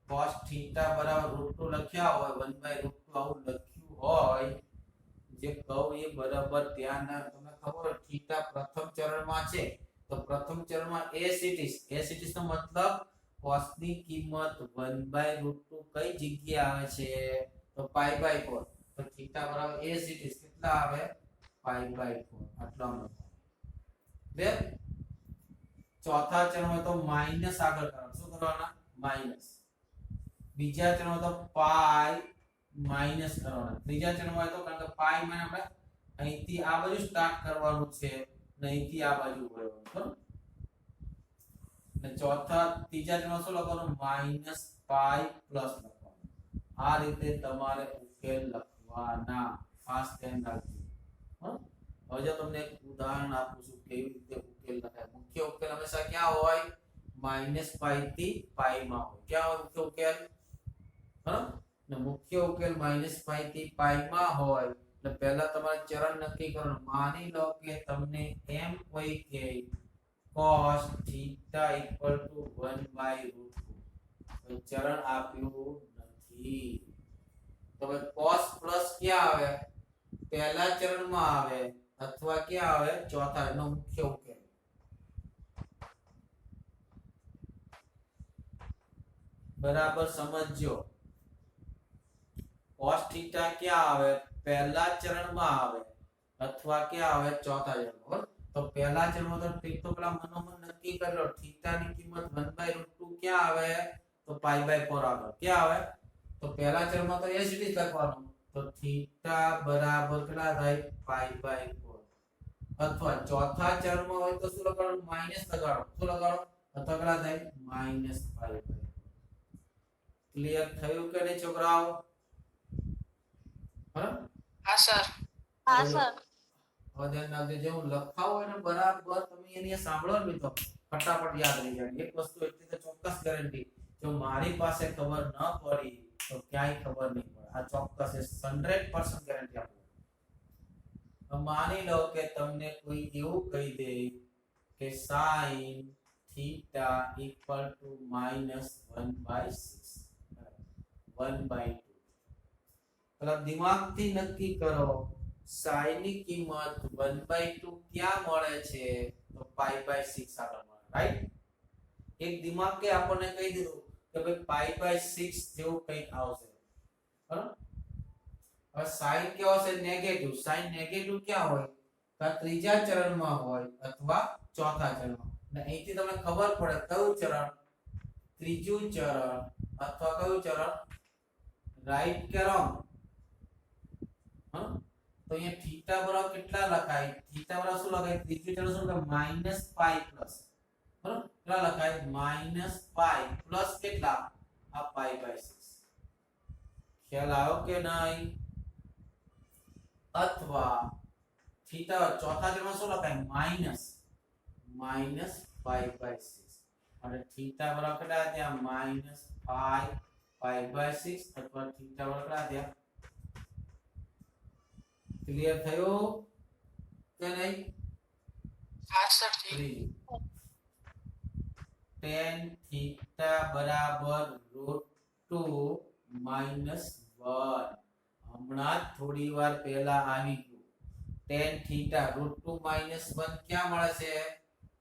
√2 લખ્યા હોય 1/√2 આવું લખ્યું હોય જે કહું એ બરાબર ધ્યાન ના તમને ખબર θ પ્રથમ ચરણમાં છે તો પ્રથમ ચરણમાં s it is નો મતલબ cos ની કિંમત 1/√2 કઈ જગ્યાએ આવે છે તો π/4 તો θ બરાબર as it is કેટલા આવે π/4 આટલા મળે બે ચોથા ચરણમાં તો માઈનસ આગળ કરવાનું શું કરવાના માઈનસ બીજા ચરણમાં તો પાઈ માઈનસ કરવાના ત્રીજા ચરણમાં તો કારણ કે પાઈ માં આપણે અહીંથી આ બાજુ સ્ટાર્ટ કરવાનું છે અને અહીંથી આ બાજુ વળવાનું બરાબર અને ત્રીજા ચરણમાં શું લખવાનું -π પ્લસ લખવાનું આ રીતે તમારે ઉકેલ લખવાના ખાસ ધ્યાન રાખજો હવે જો તમને એક ઉદાહરણ આપું છું કેવી રીતે ઉકેલ લખાય મુખ્ય ઉકેલ હંમેશા ક્યાં હોય -π થી π માં હોય ક્યાં હોય મુખ્ય ઉકેલ ને મુખ્ય ઉકેલ -π થી π માં હોય એટલે પહેલા તમારે ચરણ નક્કી કરવાનું માની લો કે તમને એમ કોઈ કે cos θ = 1/√2 તો ચરણ આપ્યું નથી તો હવે cos પ્લસ ક્યાં આવે પહેલા ચરણમાં આવે અથવા ક્યાં આવે ચોથા નો મુખ્ય ઉકેલ બરાબર સમજજો cos θ ક્યાં આવે પહેલા ચરણમાં આવે અથવા ક્યાં આવે ચોથા ચરણમાં તો પહેલા ચરણમાં તો ઠીક તો પેલા મનોમન નક્કી કરી લો θ ની કિંમત 1/√2 ક્યાં આવે તો π/4 આવે ક્યાં આવે તો પહેલા ચરણમાં તો s it is લખવાનું તો θ બરાબર કેટલા થાય π/4 અથવા ચોથા ચરણમાં હોય તો શું લગાડવાનું માઈનસ લગાડો શું લગાડો અથવા કેટલા થાય -π/4 ક્લિયર થયું કે નહીં છોકરાઓ હા સર હવે ધ્યાન રાખજો જે હું લખાવું હોય ને બરાબર તમે એની સાંભળો ને મિત્રો ફટાફટ યાદ રહી જાય એક વસ્તુ એટલી તો ચોક્કસ ગેરંટી જો મારી પાસે ખબર ન પડી તો ક્યાંય ખબર નહીં પડે આ ચોક્કસ છે 100% ગેરંટી આપું માની લો કે તમને કોઈ એવું કહી દે કે sin θ = -1/6 1/2 પેલા દિમાગથી નક્કી કરો sin ની કિંમત 1/2 ક્યાં મળે છે તો π/6 આગળ મળે રાઈટ એક દિમાગ કે આપણને કહી દીધું કે ભાઈ π/6 જેવું કંઈક આવશે બરાબર હવે sin કેવો છે નેગેટિવ sin નેગેટિવ ક્યાં હોય કા ત્રીજા ચરણમાં હોય અથવા ચોથા ચરણમાં અને અહીંથી તમને ખબર પડે કયું ચરણ ત્રીજું ચરણ અથવા કયું ચરણ રાઈટ કે રોંગ તો અહીંયા થીટા બરાબર કેટલા લખાય થીટા બરાબર શું લખાય ત્રીજું ચરણ શું લખાય -π પ્લસ બરાબર કેટલા લખાય -π પ્લસ કેટલા આ π/6 ખ્યાલ આવ્યો કે નહીં અથવા થીટા ચોથા ચરણમાં શું લખાય -π/6 અને થીટા બરાબર કેટલા ત્યાં -π/6 અથવા થીટા બરાબર કેટલા ત્યાં ક્લિયર થયો કે નહીં હા સર tan theta બરાબર √2 -1 હમણાં થોડી વાર પહેલા આવી ગયું tan theta √2 -1 ક્યાં મળે છે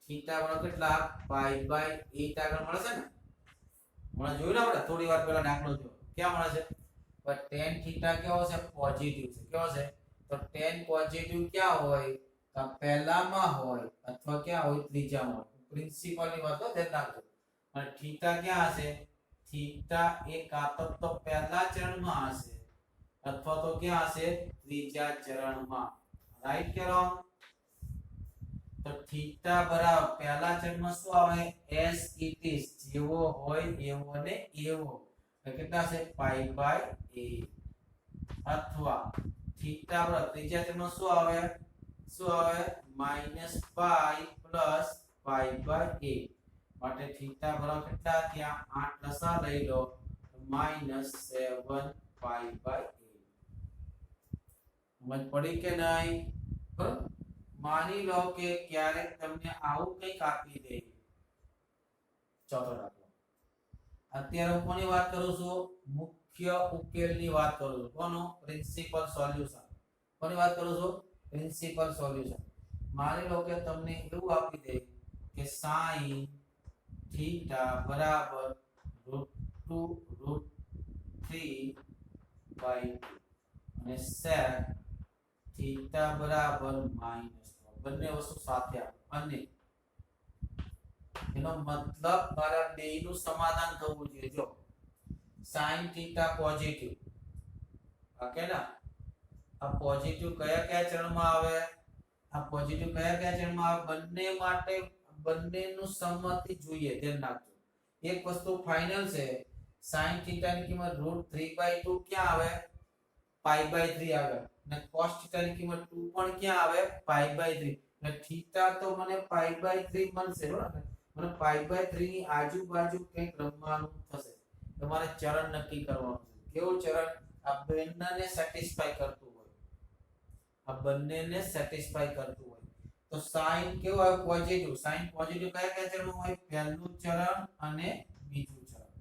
થીટા બરાબર કેટલા π/8 આગળ મળે છે ને હમણાં જોયું ને આપણે થોડી વાર પહેલા દાખલો જોયો ક્યાં મળે છે પણ tan theta કેવો છે પોઝિટિવ છે કેવો છે તો tan પોઝિટિવ ક્યાં હોય તો પહેલામાં હોય અથવા ક્યાં હોય ત્રીજામાં હોય પ્રિન્સિપલ ની વાત ધ્યાન રાખજો અને થીટા ક્યાં હશે થીટા એ કાં તો પહેલા ચરણમાં હશે અથવા તો ક્યાં હશે ત્રીજા ચરણમાં રાઈટ કે રોંગ તો થીટા બરાબર પહેલા ચરણમાં શું આવે as it is જેવો હોય એવો ને એવો તો કેટલા છે π/8 અથવા થીટા બરાબર ત્રીજા ચરણમાં શું આવે -π પ્લસ π/8 માટે થીટા બરાબર કેટલા ત્યાં 8 લસા લઈ લો -7 π/8 સમજ પડી કે નહીં બરાબર માની લો કે ક્યારેક તમને આવું કંઈક આપી દે ચોથો દાખલો અત્યારે હું કોની વાત કરું છું મુખ્ય ઉકેલની વાત કરું છું કોનો પ્રિન્સિપલ સોલ્યુશન કોની વાત કરું છું પ્રિન્સિપલ સોલ્યુશન માની લો કે તમને એવું આપી દે કે sin થીટા બરાબર √2√3/2 અને sec થીટા બરાબર -3 બંને વસ્તુ સાથે આવે અને એનો મતલબ મારા બેયનું સમાધાન થવું જોઈએ જો sin થીટા પોઝિટિવ ઓકે ના આ પોઝિટિવ કયા ચરણમાં આવે આ પોઝિટિવ કયા ચરણમાં આવે બંને માટે બંનેનું સંમતિ જોઈએ ધ્યાન રાખજો એક વસ્તુ ફાઇનલ છે sin થીટા ની કિંમત √3/2 ક્યાં આવે π/3 આગળ અને cos થીટા ની કિંમત 2 પણ ક્યાં આવે π/3 એટલે થીટા તો મને π/3 મળશે બરાબર મને π/3 ની આજુબાજુ કંઈક રમવાનું થશે તમારે ચરણ નક્કી કરવાનું છે કેવું ચરણ આ બંનેને સેટિસ્ફાય કરતું હોય આ બંનેને સેટિસ્ફાય કરતું હોય તો sin કેવો આવે પોઝિટિવ sin પોઝિટિવ કયા ચરણમાં હોય પહેલું ચરણ અને બીજું ચરણ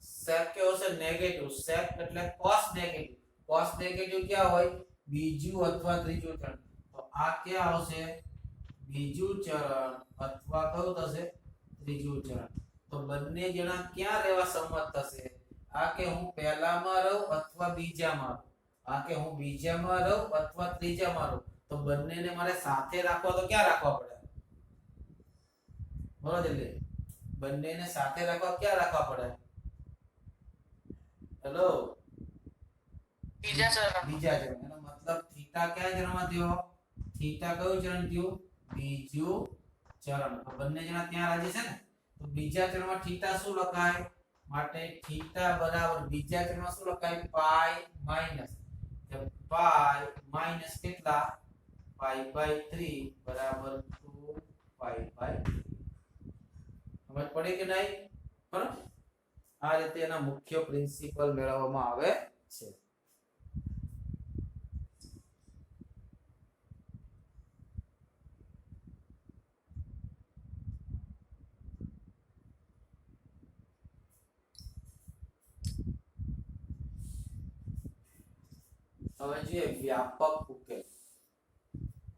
sec કેવો છે નેગેટિવ sec એટલે cos નેગેટિવ ક્યાં હોય બીજું અથવા ત્રીજું ચરણ તો આ ક્યાં આવશે બીજું ચરણ અથવા કયું થશે ત્રીજું ચરણ તો બંને જણા ક્યાં રહેવા સંમત થશે આ કે હું પહેલામાં રહું અથવા બીજામાં રહું આ કે હું બીજામાં રહું અથવા ત્રીજામાં રહું તો બંનેને મારે સાથે રાખવા તો ક્યાં રાખવા પડે બોલો જલ્દી બંનેને સાથે રાખવા ક્યાં રાખવા પડે હેલો બીજા ચરણ એનો મતલબ થીટા કયા ચરણમાં થયો થીટા કયું ચરણ થયું બીજું ચરણ તો બંને જણા ત્યાં રાજી છે ને તો બીજા ચરણમાં થીટા શું લખાય માટે થીટા બરાબર બીજા ચરણમાં શું લખાય પાઈ કેટલા π/3 બરાબર 2π/3 સમજ પડી કે નહીં બરાબર આ રીતે એના મુખ્ય પ્રિન્સિપલ મેળવવામાં આવે છે હવે જોઈએ વ્યાપક ઉકેલ.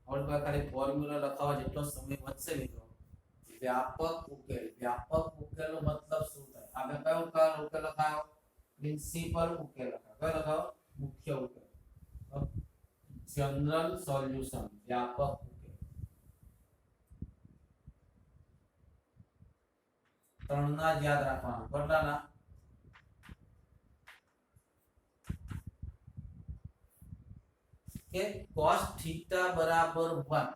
હવે ખાલી ફોર્મ્યુલા લખાવા જેટલો સમય વધશે મિત્રો. વ્યાપક ઉકેલ, વ્યાપક ઉકેલનો મતલબ શું થાય? આપણે કયો ઉકેલ લખાયો? પ્રિન્સિપલ ઉકેલ લખાયો. કયો લખાયો? મુખ્ય ઉકેલ. જનરલ સોલ્યુશન, વ્યાપક ઉકેલ. ત્રણના જ યાદ રાખવાના. કેટલાના? કે cos θ બરાબર 1.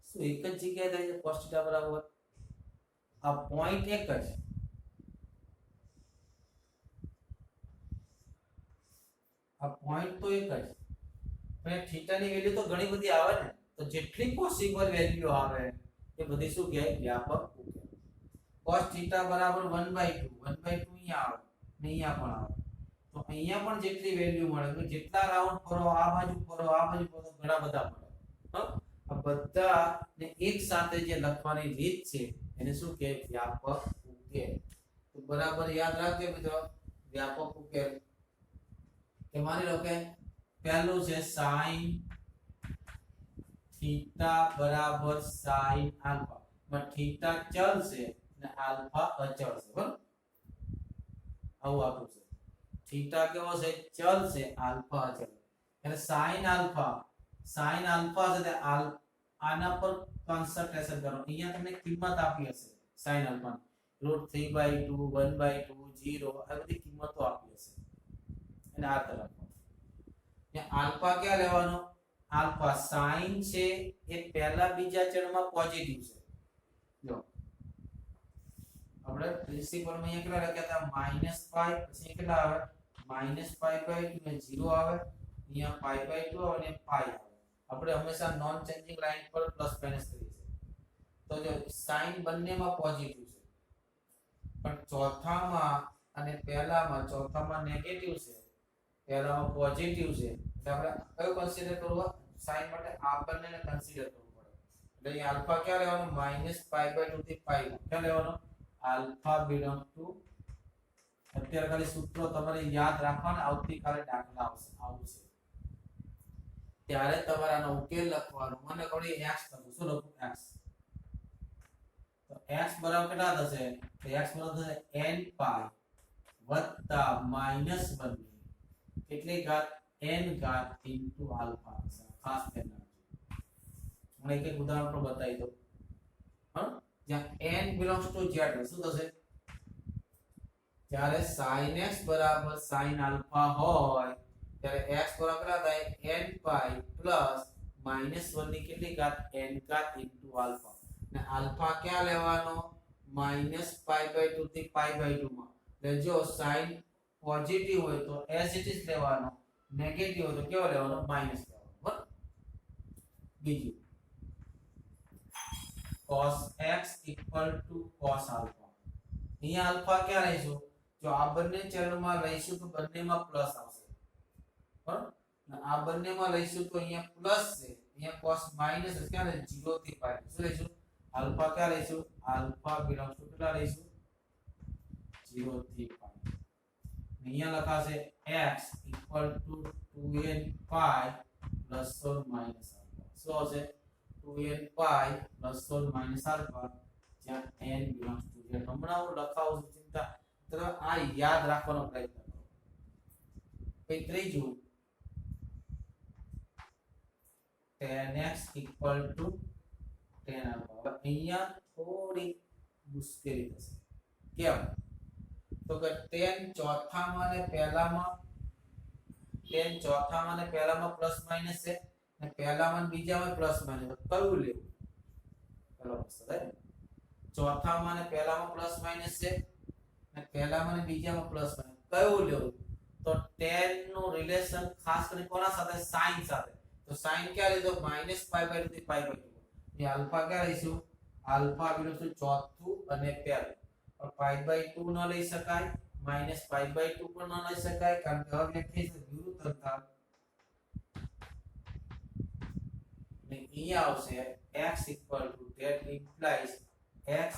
શું એક જ જગ્યાએ થાય છે cos θ બરાબર 1? આ પોઈન્ટ એક જ. આ પોઈન્ટ તો એક જ. પણ θ ની વેલ્યુ તો ઘણી બધી આવે ને. તો જેટલી પોસિબલ વેલ્યુ આવે એ બધી શું કહેવાય? વ્યાપક ઉકેલ. cos θ બરાબર 1/2. 1/2 અહીંયા આવે ને અહીંયા પણ આવે. તો અહીંયા પણ જેટલી વેલ્યુ મળે કે જેટલા રાઉન્ડ ફરો, આ બાજુ ફરો, આ બાજુ ફરો, ઘણા બધા મળે. આ બધા ને એક સાથે જે લખવાની રીત છે એને શું કહે? વ્યાપક ઉકેલ. તો બરાબર યાદ રાખજો મિત્રો વ્યાપક ઉકેલ. કે માની લો કે પહેલું છે sin θ બરાબર sin આલ્ફા. માં θ ચલ છે અને આલ્ફા અચળ છે. બરાબર આવું આપ્યું છે. થીટા કેવો છે? ચલ છે, આલ્ફા અચળ. એટલે sin આલ્ફા છે તે આના પર કોન્સન્ટ્રેશન કરો. અહીંયા તમને કિંમત આપી હશે sin આલ્ફા √3/2 1/2 0 આ બધી કિંમતો આપી હશે. અને આ તરફ આલ્ફા ક્યાં લેવાનો? આલ્ફા sin છે એ પહેલા બીજા ચલમાં પોઝિટિવ છે. જો આપણે પ્રિન્સિપલ માં કેટલા લખ્યા હતા? -π. પછી કેટલા આવે? -π/2 ને 0 આવે. અહીંયા π/2 આવે અને π આવે. આપણે હંમેશા નોન ચેન્જિંગ લાઈન પર પ્લસ માઈનસ કરીએ છીએ. તો જો sin બંનેમાં પોઝિટિવ છે. પણ ચોથામાં અને પહેલામાં, ચોથામાં નેગેટિવ છે, પહેલામાં પોઝિટિવ છે. એટલે આપણે કયો કન્સિડર કરવો? sin માટે આ બંનેને કન્સિડર કરવું પડે. એટલે અહીં આલ્ફા ક્યાં લેવાનો? -π/2 થી π. ક્યાં લેવાનો? Alpha belong to. અત્યારે ખાલી સૂત્રો તમારે યાદ રાખવાના. આવતીકાલે દાખલા આવશે, આવું છે ત્યારે તમારે આનો ઉકેલ લખવાનો. મને કહો x લખો. શું લખું? x. તો x બરાબર કેટલા થશે? તો x બરાબર થશે n π વત્તા -1 કેટલી ઘાત? n ઘાત ઇન્ટુ આલ્ફા. ખાસ ધ્યાન રાખજો. હું એક ઉદાહરણ પર બતાવી દઉં. હા, જ્યાં n belongs to z શું થશે? જ્યારે sin x બરાબર sin આલ્ફા હોય ત્યારે x બરાબર થાય n π પ્લસ -1 ની કેટલી ઘાત? n ઘાત ઇન્ટુ આલ્ફા. ને આલ્ફા ક્યાં લેવાનો? -π/2 થી π/2 માં. એટલે જો sin પોઝિટિવ હોય તો as it is લેવાનો, નેગેટિવ હોય તો કેવો લેવાનો? માઈનસ લેવાનો. બરાબર. બીજું cos x cos આલ્ફા. અહીંયા આલ્ફા ક્યાં લઈશું? જો આ બંને ચલમાં લઈશું તો બંનેમાં પ્લસ આવશે. બરાબર. આ બંનેમાં લઈશું તો અહીંયા પ્લસ છે, અહીંયા cos માઈનસ ક્યાં લે? 0 થી π. શું લઈશું? આલ્ફા ક્યાં લઈશું? આલ્ફા બિલોંગ્સ ટુ કેટલા લઈશું? 0 થી π. અહીંયા લખાશે x 2n π plus or minus alpha. શું હશે? 2n π plus or minus alpha જ્યાં n બિલોંગ્સ ટુ z. હમણાં હું લખાવું છું, ચિંતા તમે આ યાદ રાખવાનો પ્રયત્ન કરો. પછી ત્રીજું tan x tan આલ્ફા. અહીંયા થોડી મુશ્કેલી થશે. કેમ? તો કે tan ચોથામાં અને પહેલામાં પ્લસ માઈનસ છે અને પહેલામાં અને બીજામાં પ્લસ માઈનસ. તો કયું લેવું? ચલો ચોથામાં અને પહેલામાં પ્લસ માઈનસ છે અને પહેલામાં અને બીજામાં પ્લસ માઈનસ. કયું લેવું? તો tan નું રિલેશન ખાસ કરીને કોના સાથે? sin સાથે. તો sin ક્યાં લીધો? -π/2 થી π/2. એ આલ્ફા ક્યાં લઈશું? આલ્ફા બિલોંગ્સ ટુ ચોથું અને પહેલું. π/2 ન લઈ શકાય, -π/2 પણ ન લઈ શકાય કારણ કે હવે લખી છે વિરુદ્ધ અંતર. ને અહીંયા આવશે x that implies x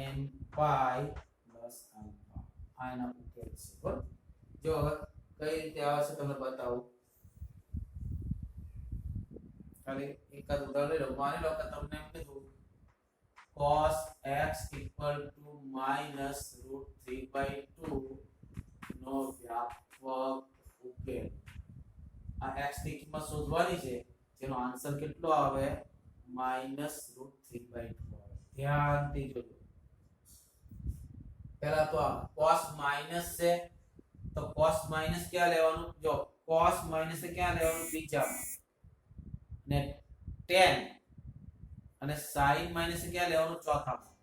n π plus alpha. આ એના ઉકેલ છે બરોબર જો હવે કઈ રીતે આવે છે તમને બતાવું ખાલી એકાદ ઉદાહરણ લઈ લો માની લો કે તમને એમ કીધું cos x equal to minus root 3/2 નો વ્યાપક ઉકેલ આ x ની કિંમત શોધવાની છે જેનો આન્સર કેટલો આવે minus root 3/2 આવે ધ્યાનથી જોજો પહેલા તો આ cos માઈનસ છે તો cos માઈનસ ક્યાં લેવાનું જો cos માઈનસ ક્યાં લેવાનું બીજામાં ને tan અને sin માઈનસ ક્યાં લેવાનું ચોથામાં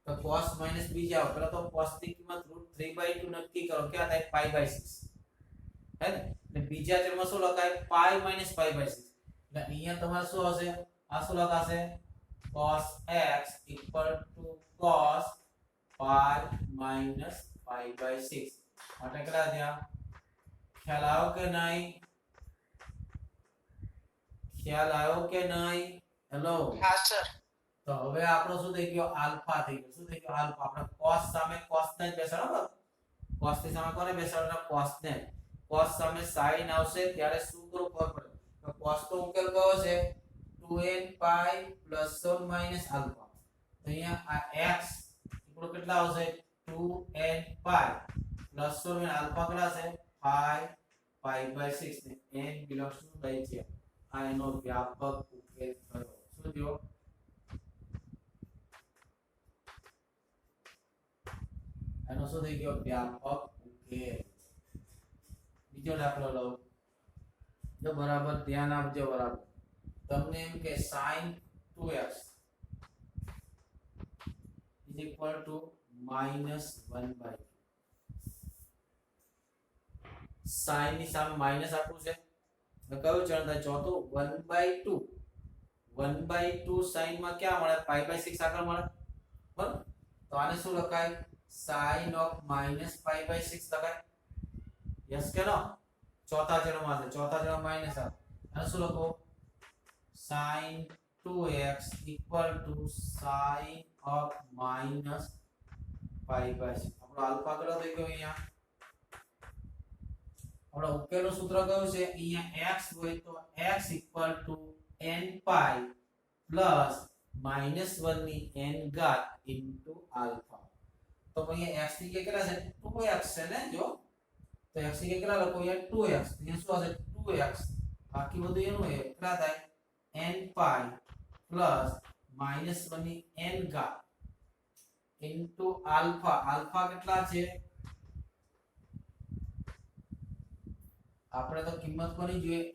તો cos માઈનસ બીજા પેલા તો cos ની કિંમત √3/2 નક્કી કરો ક્યાં થાય π/6 હે ને બીજા ચલમાં શું લખાય π - π/6 એટલે અહીંયા તમારે શું હશે આ શું લખાશે cos x cos π - π/6 માટે કેટલા થયા ખ્યાલ આવ્યો કે નહીં હેલો હા સર તો હવે આપણો શું થઈ ગયો આલ્ફા થઈ ગયો શું થઈ ગયો આલ્ફા આપણે cos સામે cos ને બેસાડો cos ની સામે કોને બેસાડો cos ને cos સામે sin આવશે ત્યારે શું કરવું ખબર પડે તો cos નો ઉકેલ કયો છે 2n π ± આલ્ફા તો અહીંયા આ x આપણો કેટલા આવશે 2n π ± આલ્ફા કેટલા છે 5 π/6 ને n બિલોંગ્સ ટુ છે આ એનો વ્યાપક ઉકેલ થયો શું થયો એનો શું થઈ ગયો વ્યાપક ઉકેલ બીજો દાખલો લો જો બરાબર ધ્યાન આપજો બરાબર તમને એમ કે sin 2x -1/2 sin ની સામે માઈનસ આપવું છે તો કયું ચરણ થાય ચોથું 1/2 1/2 sin માં ક્યાં મળે π/6 આગળ મળે બરાબર તો આને શું લખાય sin of -π/6 લખાય યસ કે નો ચોથા ચરણમાં છે ચોથા ચરણમાં માઈનસ આવે અને શું લખો sin 2x sin of -π/6 આપણો આલ્ફા કેટલો થઈ ગયો અહીંયા આપણો ઉકેલનું સૂત્ર કયું છે અહીંયા x હોય તો x n π -1 ની n ઘાત આલ્ફા તો અહીંયા x ની કેટલા છે 2x છે ને જો તો x ની કેટલા લખો અહીંયા 2x અહીંયા શું હશે 2x બાકી બધું એનું છે કેટલા થાય n π -1 ની n ઘાત આલ્ફા આલ્ફા કેટલા છે આપણે તો કિંમત કોની જોઈએ